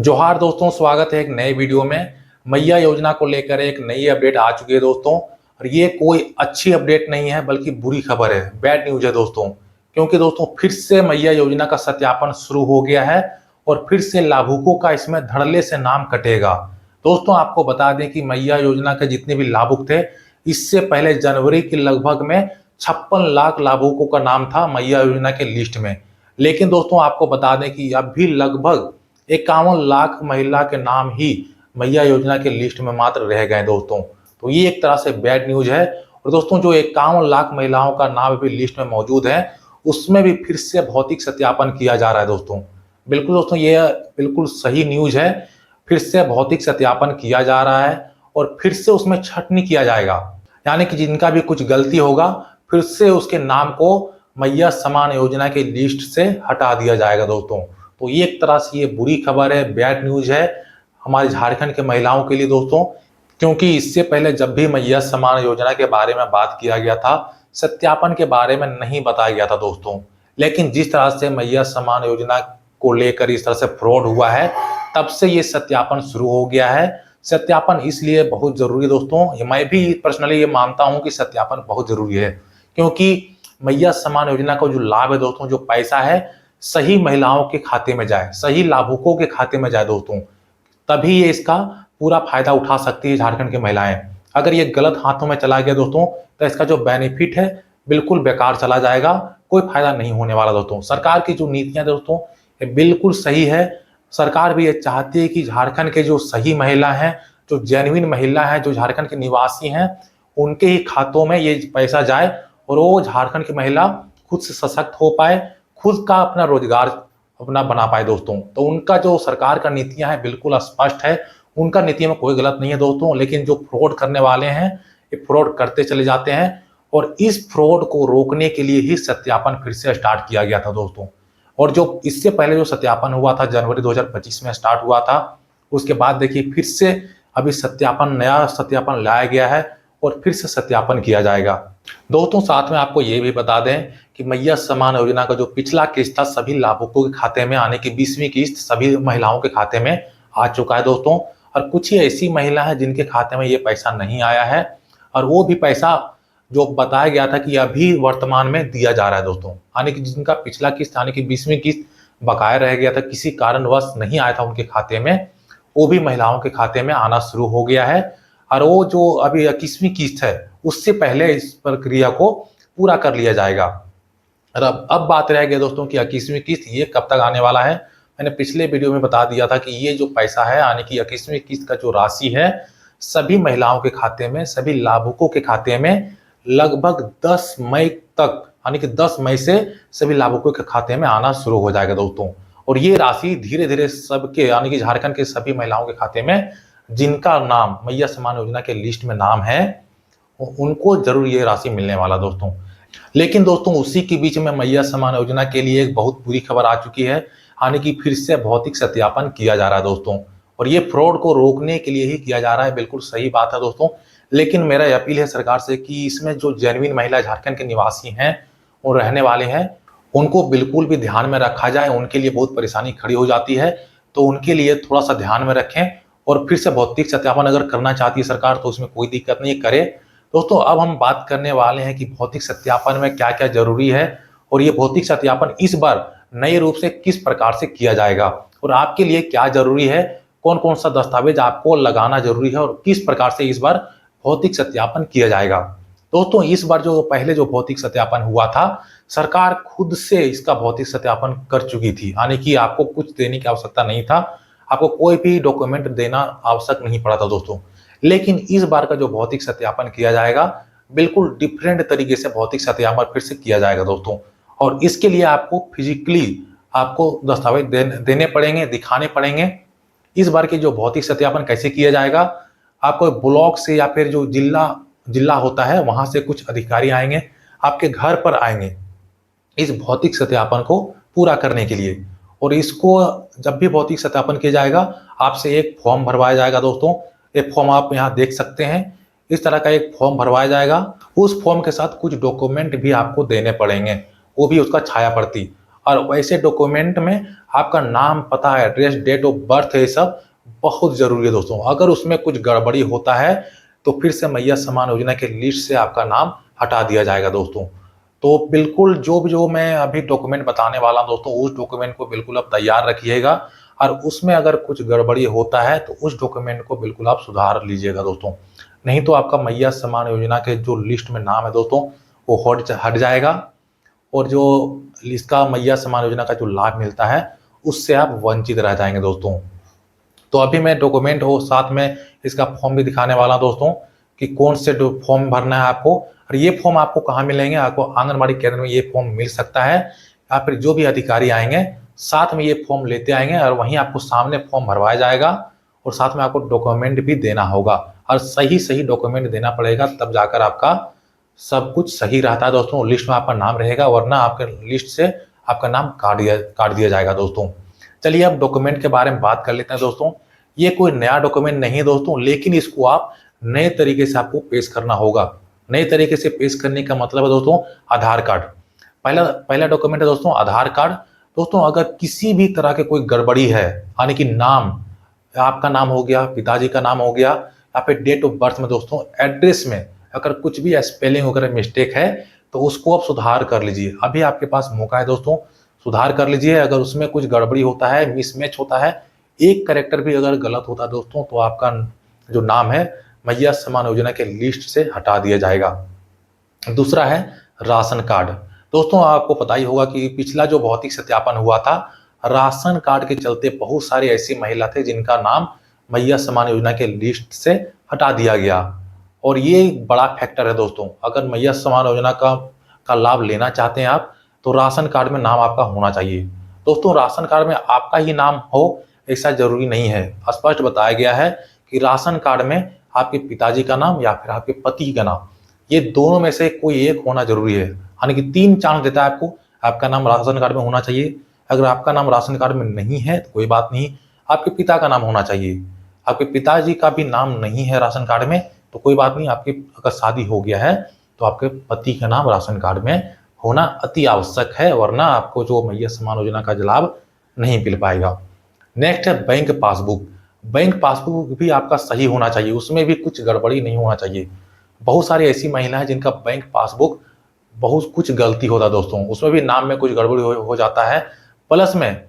जोहार दोस्तों, स्वागत है एक नए वीडियो में। मैया योजना को लेकर एक नई अपडेट आ चुकी है दोस्तों। और ये कोई अच्छी अपडेट नहीं है बल्कि बुरी खबर है, बैड न्यूज है दोस्तों। क्योंकि दोस्तों फिर से मैया योजना का सत्यापन शुरू हो गया है और फिर से लाभुकों का इसमें धड़ल्ले से नाम कटेगा। दोस्तों आपको बता दें कि मैया योजना के जितने भी लाभुक थे, इससे पहले जनवरी के लगभग में 56 लाख लाभुकों का नाम था मैया योजना के लिस्ट में। लेकिन दोस्तों आपको बता दें कि अब भी लगभग 51 लाख महिला के नाम ही मैया योजना के लिस्ट में मात्र रह गए दोस्तों। तो ये एक तरह से बैड न्यूज है। और दोस्तों जो 51 लाख महिलाओं का नाम अभी लिस्ट में मौजूद है, उसमें भी फिर से भौतिक सत्यापन किया जा रहा है दोस्तों। बिल्कुल दोस्तों, ये बिल्कुल सही न्यूज है। फिर से भौतिक सत्यापन किया जा रहा है और फिर से उसमें छंटनी किया जाएगा। यानी कि जिनका भी कुछ गलती होगा, फिर से उसके नाम को मैया समान योजना के लिस्ट से हटा दिया जाएगा दोस्तों। तो ये एक तरह से ये बुरी खबर है, बैड न्यूज है हमारे झारखंड के महिलाओं के लिए दोस्तों। क्योंकि इससे पहले जब भी मैया समान योजना के बारे में बात किया गया था, सत्यापन के बारे में नहीं बताया गया था दोस्तों। लेकिन जिस तरह से मैया समान योजना को लेकर इस तरह से फ्रॉड हुआ है, तब से ये सत्यापन शुरू हो गया है। सत्यापन इसलिए बहुत जरूरी है दोस्तों, मैं भी पर्सनली ये मानता हूं कि सत्यापन बहुत जरूरी है। क्योंकि मैया समान योजना का जो लाभ है दोस्तों, जो पैसा है, सही महिलाओं के खाते में जाए, सही लाभुकों के खाते में जाए दोस्तों, तभी ये इसका पूरा फायदा उठा सकती है झारखंड की महिलाएं। अगर ये गलत हाथों में चला गया दोस्तों, तो इसका जो बेनिफिट है बिल्कुल बेकार चला जाएगा, कोई फायदा नहीं होने वाला दोस्तों। सरकार की जो नीतियां दोस्तों, ये बिल्कुल सही है। सरकार भी ये चाहती है कि झारखंड के जो सही महिला हैं, जो जेन्युइन महिला है, जो झारखंड के निवासी हैं, उनके ही खातों में ये पैसा जाए और वो झारखंड की महिला खुद से सशक्त हो पाए, खुद का अपना रोजगार अपना बना पाए दोस्तों। तो उनका जो सरकार का नीतियां है बिल्कुल स्पष्ट है, उनका नीतियों में कोई गलत नहीं है दोस्तों। लेकिन जो फ्रॉड करने वाले हैं, ये फ्रॉड करते चले जाते हैं। और इस फ्रॉड को रोकने के लिए ही सत्यापन फिर से स्टार्ट किया गया था दोस्तों। और जो इससे पहले जो सत्यापन हुआ था जनवरी 2025 में स्टार्ट हुआ था, उसके बाद देखिए फिर से अभी सत्यापन, नया सत्यापन लाया गया है और फिर से सत्यापन किया जाएगा दोस्तों। साथ में आपको ये भी बता दें कि मैया समान योजना का जो पिछला किस्त था, सभी लाभुकों के खाते में आने की 20वीं किस्त सभी महिलाओं के खाते में आ चुका है दोस्तों। और कुछ ही ऐसी महिला है जिनके खाते में ये पैसा नहीं आया है, और वो भी पैसा जो बताया गया था कि अभी वर्तमान में दिया जा रहा है दोस्तों। यानी कि जिनका पिछला किस्त यानी कि 20वीं किस्त बकाया रह गया था, किसी कारणवश नहीं आया था उनके खाते में, वो भी महिलाओं के खाते में आना शुरू हो गया है। और वो जो अभी 21वीं किस्त है, उससे पहले इस प्रक्रिया को पूरा कर लिया जाएगा। और अब बात रह गई दोस्तों कि 21वीं किस्त ये कब तक आने वाला है। मैंने पिछले वीडियो में बता दिया था कि ये जो पैसा है, यानी कि 21वीं किस्त का जो राशि है, सभी महिलाओं के खाते में, सभी लाभुकों के खाते में लगभग 10 मई तक, यानी कि 10 मई से सभी लाभुकों के खाते में आना शुरू हो जाएगा दोस्तों। और ये राशि धीरे धीरे सबके, यानी कि झारखंड के सभी महिलाओं के खाते में जिनका नाम मैया समान योजना के लिस्ट में नाम है, उनको जरूर ये राशि मिलने वाला दोस्तों। लेकिन दोस्तों उसी के बीच में मैया समान योजना के लिए एक बहुत बुरी खबर आ चुकी है, यानी कि फिर से भौतिक सत्यापन किया जा रहा है दोस्तों। और ये फ्रॉड को रोकने के लिए ही किया जा रहा है, बिल्कुल सही बात है दोस्तों। लेकिन मेरा अपील है सरकार से कि इसमें जो जेन्युइन महिला झारखंड के निवासी हैं और रहने वाले हैं, उनको बिल्कुल भी ध्यान में रखा जाए। उनके लिए बहुत परेशानी खड़ी हो जाती है, तो उनके लिए थोड़ा सा ध्यान में रखें। और फिर से भौतिक सत्यापन अगर करना चाहती है सरकार, तो उसमें कोई दिक्कत नहीं करे दोस्तों। अब हम बात करने वाले हैं कि भौतिक सत्यापन में क्या क्या जरूरी है, और ये भौतिक सत्यापन इस बार नए रूप से किस प्रकार से किया जाएगा, और आपके लिए क्या जरूरी है, कौन कौन सा दस्तावेज आपको लगाना जरूरी है, और किस प्रकार से इस बार भौतिक सत्यापन किया जाएगा। दोस्तों इस बार जो पहले जो भौतिक सत्यापन हुआ था, सरकार खुद से इसका भौतिक सत्यापन कर चुकी थी। यानी कि आपको कुछ देने की आवश्यकता नहीं था, आपको कोई भी डॉक्यूमेंट देना आवश्यक नहीं पड़ा था दोस्तों। लेकिन इस बार का जो भौतिक सत्यापन किया जाएगा, बिल्कुल डिफरेंट तरीके से भौतिक सत्यापन फिर से किया जाएगा दोस्तों। और इसके लिए आपको फिजिकली आपको दस्तावेज देने पड़ेंगे, दिखाने पड़ेंगे। इस बार के जो भौतिक सत्यापन कैसे किया जाएगा, आपको ब्लॉक से या फिर जो जिला जिला होता है, वहां से कुछ अधिकारी आएंगे, आपके घर पर आएंगे इस भौतिक सत्यापन को पूरा करने के लिए। और इसको जब भी भौतिक सत्यापन किया जाएगा, आपसे एक फॉर्म भरवाया जाएगा दोस्तों। एक फॉर्म आप यहाँ देख सकते हैं, इस तरह का एक फॉर्म भरवाया जाएगा। उस फॉर्म के साथ कुछ डॉक्यूमेंट भी आपको देने पड़ेंगे, वो भी उसका छाया प्रति। और वैसे डॉक्यूमेंट में आपका नाम, पता, एड्रेस, डेट ऑफ बर्थ, ये सब बहुत ज़रूरी है दोस्तों। अगर उसमें कुछ गड़बड़ी होता है तो फिर से मैया सम्मान योजना के लिस्ट से आपका नाम हटा दिया जाएगा दोस्तों। तो बिल्कुल जो मैं अभी डॉक्यूमेंट बताने वाला हूं दोस्तों, उस डॉक्यूमेंट को बिल्कुल आप तैयार रखिएगा, और उसमें अगर कुछ गड़बड़ी होता है तो उस डॉक्यूमेंट को बिल्कुल आप सुधार लीजिएगा दोस्तों। नहीं तो आपका मैया सम्मान योजना के जो लिस्ट में नाम है दोस्तों, वो हट जाएगा, और जो इसका मैया सम्मान योजना का जो लाभ मिलता है उससे आप वंचित रह जाएंगे दोस्तों। तो अभी मैं डॉक्यूमेंट हो साथ में इसका फॉर्म भी दिखाने वाला हूं दोस्तों, कि कौन से फॉर्म भरना है आपको, और ये फॉर्म आपको कहाँ मिलेंगे। आपको आंगनबाड़ी केंद्र में ये फॉर्म मिल सकता है, या फिर जो भी अधिकारी आएंगे साथ में ये फॉर्म लेते आएंगे, और वहीं आपको सामने फॉर्म भरवाया जाएगा, और साथ में आपको डॉक्यूमेंट भी देना होगा, और सही डॉक्यूमेंट देना पड़ेगा, तब जाकर आपका सब कुछ सही रहता है दोस्तों, लिस्ट में आपका नाम रहेगा, वरना आपके लिस्ट से आपका नाम काट दिया जाएगा दोस्तों। चलिए अब डॉक्यूमेंट के बारे में बात कर लेते हैं दोस्तों। ये कोई नया डॉक्यूमेंट नहीं है दोस्तों, लेकिन इसको आप नए तरीके से आपको पेश करना होगा। नए तरीके से पेश करने का मतलब है दोस्तों आधार कार्ड। पहला डॉक्यूमेंट है दोस्तों आधार कार्ड। दोस्तों अगर किसी भी तरह के कोई गड़बड़ी है, यानी कि नाम, आपका नाम हो गया, पिताजी का नाम हो गया, या फिर डेट ऑफ बर्थ में दोस्तों, एड्रेस में अगर कुछ भी स्पेलिंग वगैरह मिस्टेक है तो उसको आप सुधार कर लीजिए। अभी आपके पास मौका है दोस्तों, सुधार कर लीजिए। अगर उसमें कुछ गड़बड़ी होता है, मिसमैच होता है, एक कैरेक्टर भी अगर गलत होता है दोस्तों, तो आपका जो नाम है मैया सम्मान योजना के लिस्ट से हटा दिया जाएगा। दूसरा है राशन कार्ड। दोस्तों आपको पता ही होगा कि पिछला जो भौतिक सत्यापन हुआ था, राशन कार्ड के चलते बहुत सारी ऐसी महिला थे जिनका नाम मैया सम्मान योजना के लिस्ट से हटा दिया गया, और ये एक बड़ा फैक्टर है दोस्तों। अगर मैया सम्मान योजना का लाभ लेना चाहते हैं आप, तो राशन कार्ड में नाम आपका होना चाहिए दोस्तों। राशन कार्ड में आपका ही नाम हो ऐसा जरूरी नहीं है, स्पष्ट बताया गया है कि राशन कार्ड में आपके पिताजी का नाम या फिर आपके पति का नाम, ये दोनों में से कोई एक होना जरूरी है। यानी कि 3 चांस देता है आपको, आपका नाम राशन कार्ड में होना चाहिए। अगर आपका नाम राशन कार्ड में नहीं है तो कोई बात नहीं, आपके पिता का नाम होना चाहिए। आपके पिताजी का भी नाम नहीं है राशन कार्ड में तो कोई बात नहीं, आपकी अगर शादी हो गया है तो आपके पति का नाम राशन कार्ड में होना अति आवश्यक है, वरना आपको जो मैया सम्मान योजना का लाभ नहीं मिल पाएगा। नेक्स्ट है बैंक पासबुक। बैंक पासबुक भी आपका सही होना चाहिए, उसमें भी कुछ गड़बड़ी नहीं होना चाहिए। बहुत सारी ऐसी महिलाएं जिनका बैंक पासबुक बहुत कुछ गलती होता है दोस्तों, उसमें भी नाम में कुछ गड़बड़ी हो जाता है। प्लस में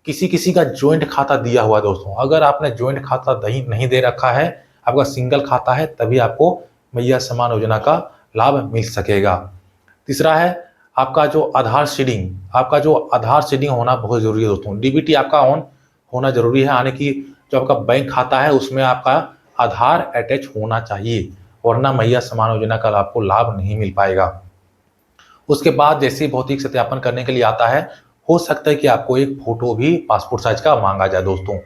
किसी का ज्वाइंट खाता दिया हुआ है दोस्तों। अगर आपने ज्वाइंट खाता नहीं दे रखा है, आपका सिंगल खाता है, तभी आपको मैया सम्मान योजना का लाभ मिल सकेगा। तीसरा है आपका जो आधार सीडिंग होना बहुत जरूरी है दोस्तों। डीबीटी आपका ऑन होना जरूरी है, यानी कि जो आपका बैंक खाता है उसमें आपका आधार अटैच होना चाहिए, वरना मैया सम्मान योजना का आपको लाभ नहीं मिल पाएगा। उसके बाद जैसे भौतिक सत्यापन करने के लिए आता है, हो सकता है कि आपको एक फोटो भी पासपोर्ट साइज का मांगा जाए दोस्तों,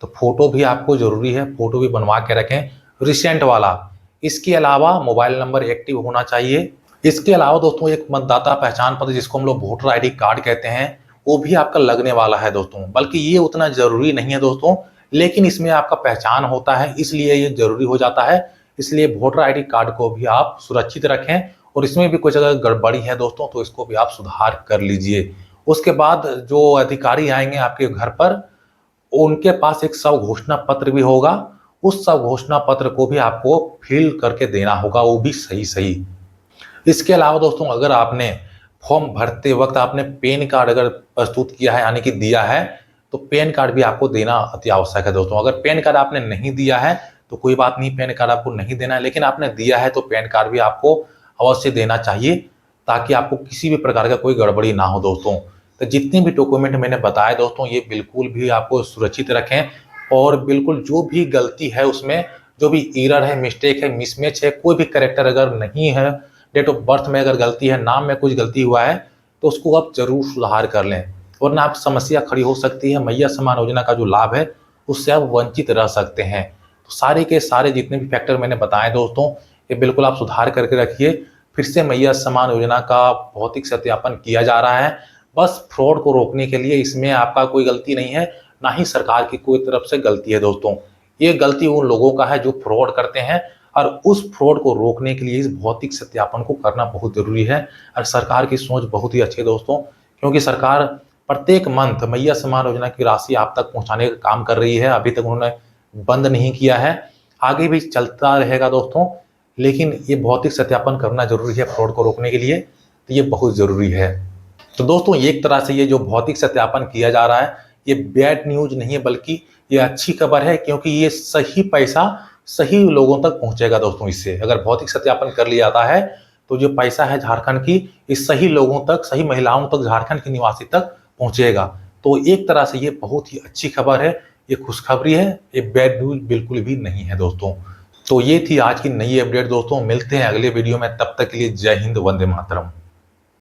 तो फोटो भी आपको जरूरी है, फोटो भी बनवा के रखें, रिसेंट वाला। इसके अलावा मोबाइल नंबर एक्टिव होना चाहिए। इसके अलावा दोस्तों एक मतदाता पहचान पत्र, जिसको हम लोग वोटर आईडी कार्ड कहते हैं, वो भी आपका लगने वाला है दोस्तों। बल्कि ये उतना जरूरी नहीं है दोस्तों, लेकिन इसमें आपका पहचान होता है, इसलिए ये जरूरी हो जाता है। इसलिए वोटर आईडी कार्ड को भी आप सुरक्षित रखें, और इसमें भी कुछ अगर गड़बड़ी है दोस्तों तो इसको भी आप सुधार कर लीजिए। उसके बाद जो अधिकारी आएंगे आपके घर पर, उनके पास एक स्व घोषणा पत्र भी होगा, उस स्व घोषणा पत्र को भी आपको फिल करके देना होगा, वो भी सही। इसके अलावा दोस्तों अगर आपने फॉर्म भरते वक्त आपने पैन कार्ड अगर प्रस्तुत किया है, यानी कि दिया है, तो पैन कार्ड भी आपको देना अति आवश्यक है दोस्तों। अगर पैन कार्ड आपने नहीं दिया है तो कोई बात नहीं, पैन कार्ड आपको नहीं देना है, लेकिन आपने दिया है तो पैन कार्ड भी आपको अवश्य देना चाहिए, ताकि आपको किसी भी प्रकार का कोई गड़बड़ी ना हो दोस्तों। तो जितने भी डॉक्यूमेंट मैंने बताए दोस्तों, ये बिल्कुल भी आपको सुरक्षित रखें, और बिल्कुल जो भी गलती है उसमें, जो भी एरर है, मिस्टेक है, मिसमैच है, कोई भी करेक्टर अगर नहीं है, डेट ऑफ बर्थ में अगर गलती है, नाम में कुछ गलती हुआ है, तो उसको आप जरूर सुधार कर लें, वरना आप समस्या खड़ी हो सकती है। मैया सम्मान योजना का जो लाभ है उससे आप वंचित रह सकते हैं। तो सारे के सारे जितने भी फैक्टर मैंने बताए दोस्तों, ये बिल्कुल आप सुधार करके रखिए। फिर से मैया सम्मान योजना का भौतिक सत्यापन किया जा रहा है, बस फ्रॉड को रोकने के लिए। इसमें आपका कोई गलती नहीं है, ना ही सरकार की कोई तरफ से गलती है दोस्तों। ये गलती उन लोगों का है जो फ्रॉड करते हैं, और उस फ्रॉड को रोकने के लिए इस भौतिक सत्यापन को करना बहुत जरूरी है। और सरकार की सोच बहुत ही अच्छी है दोस्तों, क्योंकि सरकार प्रत्येक मंथ मैया सम्मान योजना की राशि आप तक पहुंचाने का काम कर रही है। अभी तक उन्होंने बंद नहीं किया है, आगे भी चलता रहेगा दोस्तों। लेकिन ये भौतिक सत्यापन करना जरूरी है फ्रॉड को रोकने के लिए, तो ये बहुत जरूरी है। तो दोस्तों एक तरह से ये जो भौतिक सत्यापन किया जा रहा है, ये बैड न्यूज नहीं है बल्कि ये अच्छी खबर है, क्योंकि ये सही पैसा सही लोगों तक पहुंचेगा दोस्तों। इससे अगर भौतिक सत्यापन कर लिया जाता है तो जो पैसा है झारखंड की, इस सही लोगों तक, सही महिलाओं तक, झारखंड के निवासी तक पहुंचेगा। तो एक तरह से ये बहुत ही अच्छी खबर है, ये खुशखबरी है, ये बैड न्यूज बिल्कुल भी नहीं है दोस्तों। तो ये थी आज की नई अपडेट दोस्तों। मिलते हैं अगले वीडियो में, तब तक के लिए जय हिंद, वंदे मातरम।